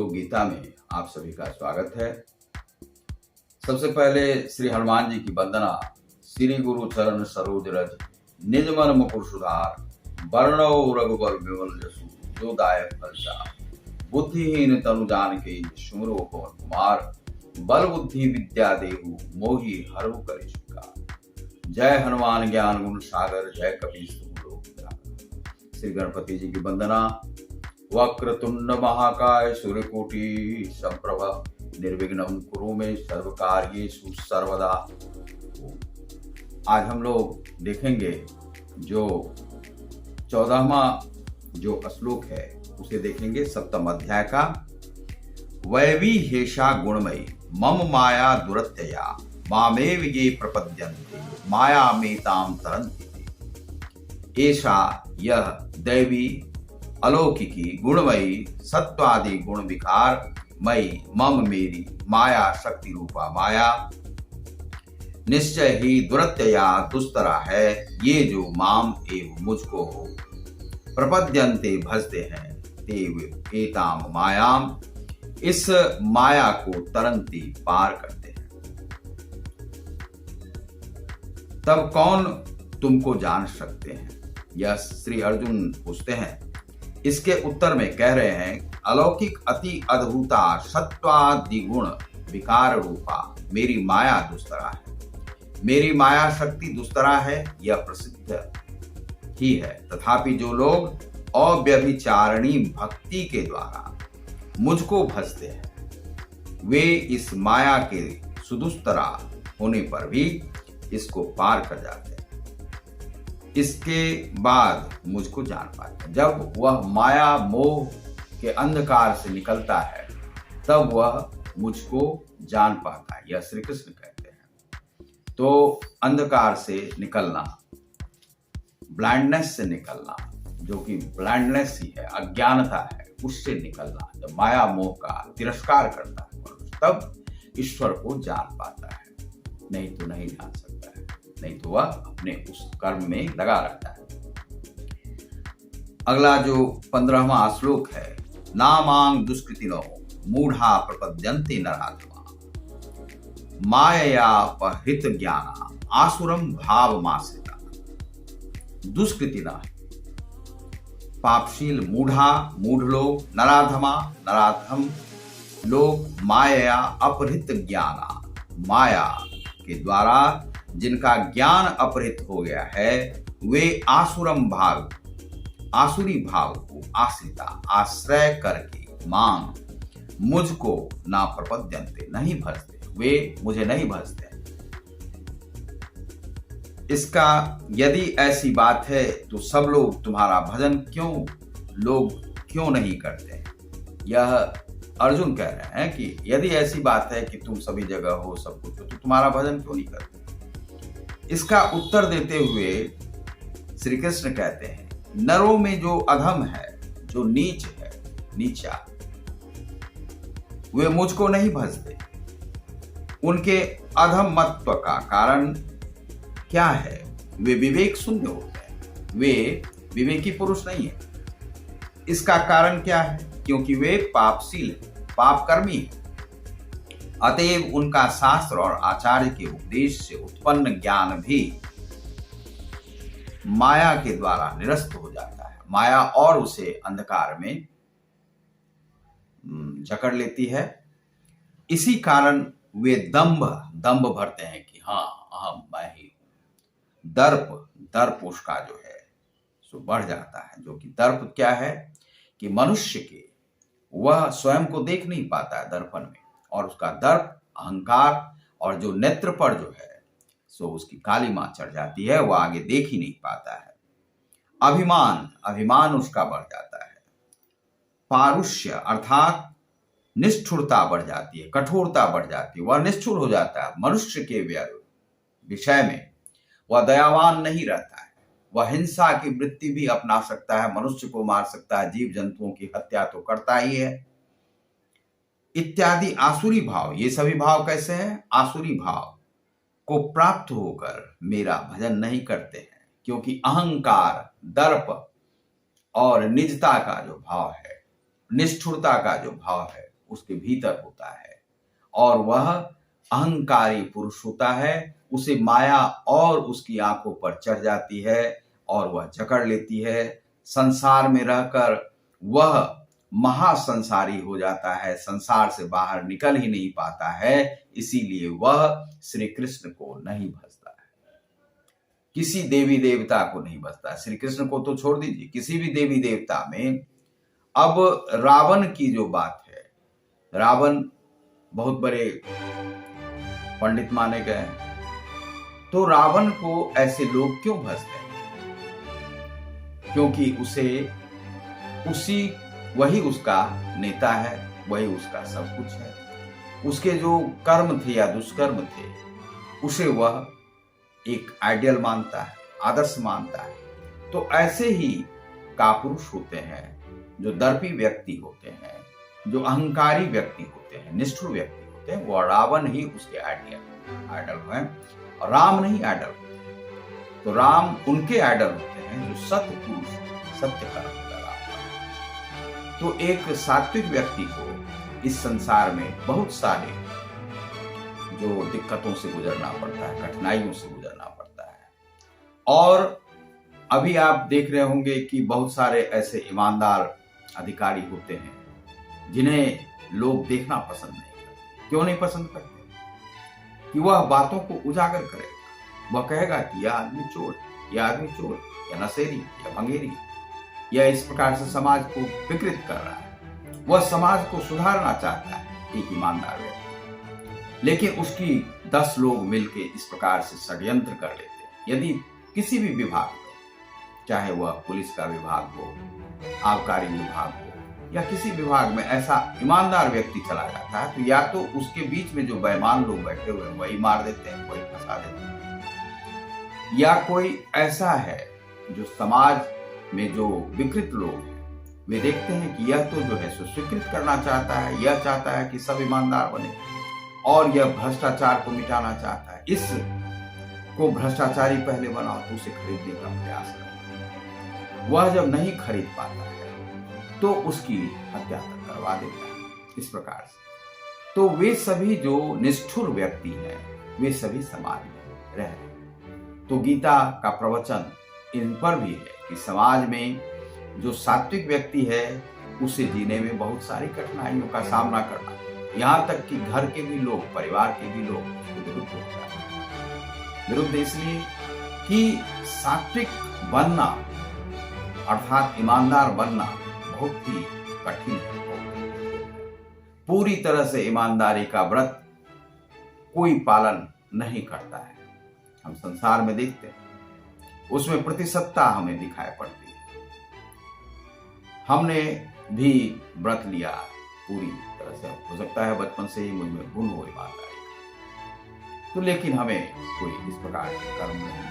योग गीता में आप सभी का स्वागत है। सबसे पहले श्री हनुमान जी की वंदना। श्री गुरु चरण सरोज रज निज मन मुकुर सुधार, वर्णो रघुबर विमल जसु जो दायक फलचार। बुद्धिहीन तनु जानिके सुमिरो पवन कुमार, बल बुद्धि विद्या देहु मोहि हरहु कलेश विकार। जय हनुमान ज्ञान गुण सागर, जय कपीस तिहुँ लोक उजागर। श्री गणपति जी की वंदना। वक्रतुंड महाकाय सूर्यकोटि समप्रभ, निर्विघ्नं कुरु मे सर्व कार्येषु सर्वदा। आज हम लोग देखेंगे जो 14वां जो श्लोक है उसे देखेंगे, 7वें अध्याय का। वैवी हेषा गुणमयी मम माया दुरत्यया, मामेव ये प्रपद्यन्ते माया मेताम तरन्ति। ऐसा यह दैवी अलौकिकी गुणमयी सत्वादि गुण विकार मई मम मेरी माया शक्ति रूपा माया निश्चय ही दुरत्यया दुस्तरा है। ये जो माम एवं मुझको प्रपद्यन्ते भजते हैं ते एताम मायाम, इस माया को तरंती पार करते हैं। तब कौन तुमको जान सकते हैं, यह श्री अर्जुन पूछते हैं। इसके उत्तर में कह रहे हैं, अलौकिक अति अद्भुता सत्वादि गुण विकार रूपा मेरी माया दुस्तरा है। मेरी माया शक्ति दुस्तरा है, यह प्रसिद्ध ही है। तथापि जो लोग अव्यभिचारिणी भक्ति के द्वारा मुझको भजते हैं, वे इस माया के सुदुस्तरा होने पर भी इसको पार कर जाते हैं। इसके बाद मुझको जान पाते हैं। जब वह माया मोह के अंधकार से निकलता है तब वह मुझको जान पाता है, यह श्री कृष्ण कहते हैं। तो अंधकार से निकलना, ब्लाइंडनेस से निकलना, जो कि ब्लाइंडनेस ही है, अज्ञानता है, उससे निकलना। जब माया मोह का तिरस्कार करता है मनुष्य, तब ईश्वर को जान पाता है, नहीं तो नहीं जान सकता है। नहीं तो वह अपने उस कर्म में लगा रहता है। अगला जो 15वां श्लोक है, नामांग दुष्कृतिनो मूढ़ा प्रपद्यन्ते नराधमा, मायया अपहृत ज्ञाना आसुरम भावमाश्रिता। दुष्कृतिना पापशील, मूढ़ा मूढ़ लोग, नराधमा नराधम लोग, माया अपहृत ज्ञाना माया के द्वारा जिनका ज्ञान अपहृत हो गया है, वे आसुरम भाव आसुरी भाव को आश्रिता आश्रय करके मांग मुझको ना प्रपद्यन्ते नहीं भजते, वे मुझे नहीं भजते। इसका यदि ऐसी बात है तो सब लोग तुम्हारा भजन क्यों नहीं करते। यह अर्जुन कह रहे हैं कि यदि ऐसी बात है कि तुम सभी जगह हो, सब कुछ हो, तो तुम्हारा भजन क्यों नहीं करते। इसका उत्तर देते हुए श्री कृष्ण कहते हैं, नरों में जो अधम है, जो नीच है, नीचा, वे मुझको नहीं भजते। उनके अधमत्व का कारण क्या है? वे विवेक शून्य होते हैं, वे विवेकी पुरुष नहीं है। इसका कारण क्या है? क्योंकि वे पापशील, पापकर्मी हैं। अतएव उनका शास्त्र और आचार्य के उपदेश से उत्पन्न ज्ञान भी माया के द्वारा निरस्त हो जाता है। माया और उसे अंधकार में जकड़ लेती है। इसी कारण वे दंभ भरते हैं कि हाँ अहम मैं ही हूं। दर्प उसका जो है सो बढ़ जाता है। जो कि दर्प क्या है कि मनुष्य के वह स्वयं को देख नहीं पाता है दर्पण में, और उसका दर्प, अहंकार और जो नेत्र पर जो है सो उसकी काली मां चढ़ जाती है, वह आगे देख ही नहीं पाता है। अभिमान उसका बढ़ जाता है। पारुष्य अर्थात निष्ठुरता बढ़ जाती है, कठोरता बढ़ जाती है, वह निष्ठुर हो जाता है। मनुष्य के विषय में वह दयावान नहीं रहता है। वह हिंसा की वृत्ति भी अपना सकता है, मनुष्य को मार सकता है, जीव जंतुओं की हत्या तो करता ही है, इत्यादि आसुरी भाव। ये सभी भाव कैसे हैं? आसुरी भाव को प्राप्त होकर मेरा भजन नहीं करते हैं, क्योंकि अहंकार, दर्प और निजता का जो भाव है, निष्ठुरता का जो भाव है, उसके भीतर होता है और वह अहंकारी पुरुष होता है। उसे माया और उसकी आंखों पर चढ़ जाती है और वह जकड़ लेती है। संसार में रहकर वह महासंसारी हो जाता है, संसार से बाहर निकल ही नहीं पाता है। इसीलिए वह श्री कृष्ण को नहीं भजता है, किसी देवी देवता को नहीं भजता। श्री कृष्ण को तो छोड़ दीजिए, किसी भी देवी देवता में। अब रावण की जो बात है, रावण बहुत बड़े पंडित माने गए, तो रावण को ऐसे लोग क्यों भजते हैं? क्योंकि वही उसका नेता है, वही उसका सब कुछ है। उसके जो कर्म थे या दुष्कर्म थे, उसे वह एक आइडियल मानता है, आदर्श मानता है। तो ऐसे ही कापुरुष होते हैं, जो दर्पी व्यक्ति होते हैं, जो अहंकारी व्यक्ति होते हैं, निष्ठुर व्यक्ति होते हैं, वो रावण ही उसके आइडल हैं और राम नहीं आइडल होते। तो राम उनके आइडल होते हैं जो सत्य पुरुष, सत्य कर्म कर रहा है। तो एक सात्विक व्यक्ति को इस संसार में बहुत सारे जो दिक्कतों से गुजरना पड़ता है, कठिनाइयों से गुजरना पड़ता है। और अभी आप देख रहे होंगे कि बहुत सारे ऐसे ईमानदार अधिकारी होते हैं जिन्हें लोग देखना पसंद नहीं करते। क्यों नहीं पसंद करते? कि वह बातों को उजागर करेगा। वह कहेगा कि यह आदमी चोर, यह आदमी चोर, या नशेरी, या भंगेरी, या इस प्रकार से समाज को विकृत कर रहा है। वह समाज को सुधारना चाहता है, एक ईमानदार व्यक्ति। लेकिन उसकी 10 लोग मिलकर इस प्रकार से षड्यंत्र कर लेते हैं। यदि किसी भी विभाग में, चाहे वह पुलिस का विभाग हो, आबकारी विभाग हो, या किसी विभाग में ऐसा ईमानदार व्यक्ति चला जाता है, तो या तो उसके बीच में जो बेईमान लोग बैठे हुए हैं वही मार देते हैं, वही फंसा देते हैं। या कोई ऐसा है जो समाज में जो विकृत लोग हैं, वे देखते हैं कि यह तो जो है सो स्वीकृत करना चाहता है, यह चाहता है कि सब ईमानदार बने और यह भ्रष्टाचार को मिटाना चाहता है। इस को भ्रष्टाचारी पहले बनाओ तो उसे खरीदने का प्रयास करो। वह जब नहीं खरीद पाता है तो उसकी हत्या तक करवा देता है। इस प्रकार से तो वे सभी जो निष्ठुर व्यक्ति हैं, वे सभी समाज में रह रहे हैं। तो गीता का प्रवचन इन पर भी है कि समाज में जो सात्विक व्यक्ति है, उसे जीने में बहुत सारी कठिनाइयों का सामना करना, यहाँ तक कि घर के भी लोग, परिवार के भी लोग विरुद्ध हो जाते हैं। विरुद्ध इसलिए कि सात्विक बनना अर्थात ईमानदार बनना बहुत ही कठिन है। पूरी तरह से ईमानदारी का व्रत कोई पालन नहीं करता है। हम संसार में देखते हैं, उसमें प्रतिशतता हमें दिखाई पड़ती है। हमने भी व्रत लिया पूरी तरह से, हो सकता है बचपन से ही मुझ में गुण हो ईमानदारी का, तो लेकिन हमें कोई इस प्रकार के कर्म नहीं,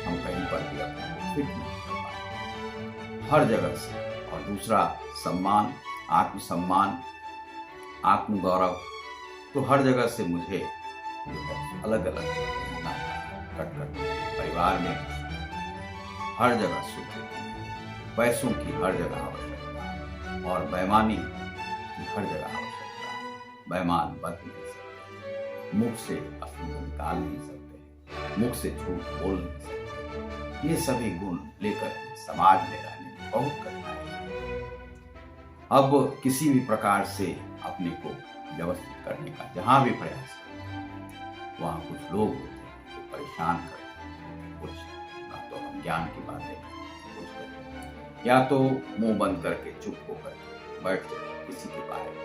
हम कहीं पर भी अपने को फिट नहीं कर पाते हर जगह से। और दूसरा सम्मान, आत्मसम्मान, आत्मगौरव, तो हर जगह से मुझे अलग अलग कट परिवार में हर जगह सुख, पैसों की हर जगह आवश्यकता और बेईमानी की हर जगह आवश्यकता। बेईमान बच नहीं सकते, मुख से असली निकाल नहीं सकते, मुख से झूठ बोल नहीं सकते। ये सभी गुण लेकर समाज में रहने में बहुत कठिनाई है। अब किसी भी प्रकार से अपने को व्यवस्थित करने का जहां भी प्रयास करते, वहां कुछ लोग होते हैं जो परेशान करते हैं। कुछ ना तो हम ज्ञान की बातें करते, कुछ करते, या तो मुंह बंद करके चुप होकर बैठ जाते, किसी के बारे में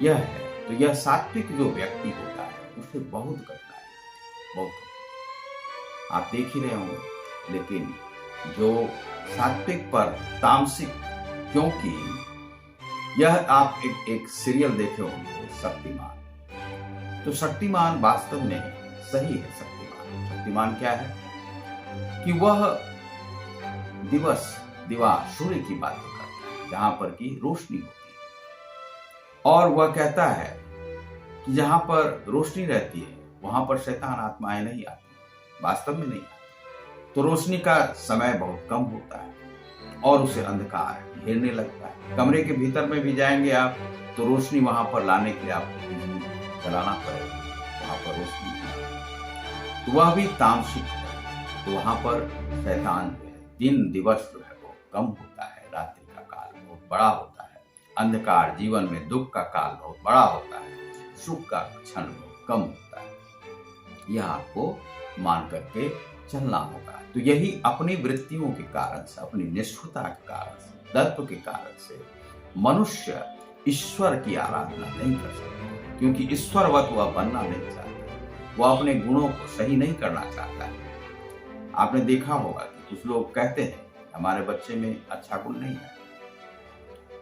यह है। तो यह सात्विक जो व्यक्ति होता है उसे बहुत कठिनाई, बहुत आप देख ही रहे होंगे। लेकिन जो सात्विक पर तामसिक, क्योंकि यह आप एक सीरियल देखे होंगे शक्तिमान, तो शक्तिमान वास्तव में सही है। शक्तिमान क्या है कि वह दिवा सूर्य की बातें करता है जहां पर की रोशनी होती है, और वह कहता है कि जहां पर रोशनी रहती है वहां पर शैतान आत्माएं नहीं आती, वास्तव में नहीं आती। तो रोशनी का समय बहुत कम होता है और उसे अंधकार घेरने लगता है। कमरे के भीतर में भी जाएंगे आप तो रोशनी वहां पर लाने के लिए आपको बिजली जलाना पड़ेगा, वहां पर रोशनी तो वह भी तामसिक है। तो वहां पर शैतान जो है, दिन दिवस जो है वो कम होता है, रात्रि का काल बहुत बड़ा होता है, अंधकार जीवन में दुख का काल बहुत बड़ा होता है, सुख का क्षण बहुत कम होता है। यह आपको मान करके चलना होगा। तो यही अपनी वृत्तियों के कारण से, अपनी निष्ठुरता के कारण से, तत्व के कारण से मनुष्य ईश्वर की आराधना नहीं कर सकता, क्योंकि ईश्वरवत वह बनना नहीं चाहता, वह अपने गुणों को सही नहीं करना चाहता है। आपने देखा होगा कि कुछ लोग कहते हैं हमारे बच्चे में अच्छा गुण नहीं है।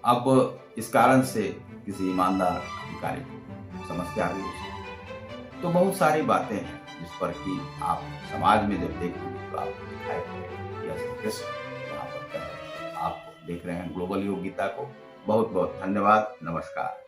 अब इस कारण से किसी ईमानदार अधिकारी को समस्या भी हो सकती है। तो बहुत सारी बातें हैं जिस पर कि आप समाज में जब देखेंगे तो आपको दिखाई पड़ेगा। यह कृष्ण यहाँ पर कह रहे हैं। आप देख रहे हैं ग्लोबल योग गीता को। बहुत बहुत धन्यवाद। नमस्कार।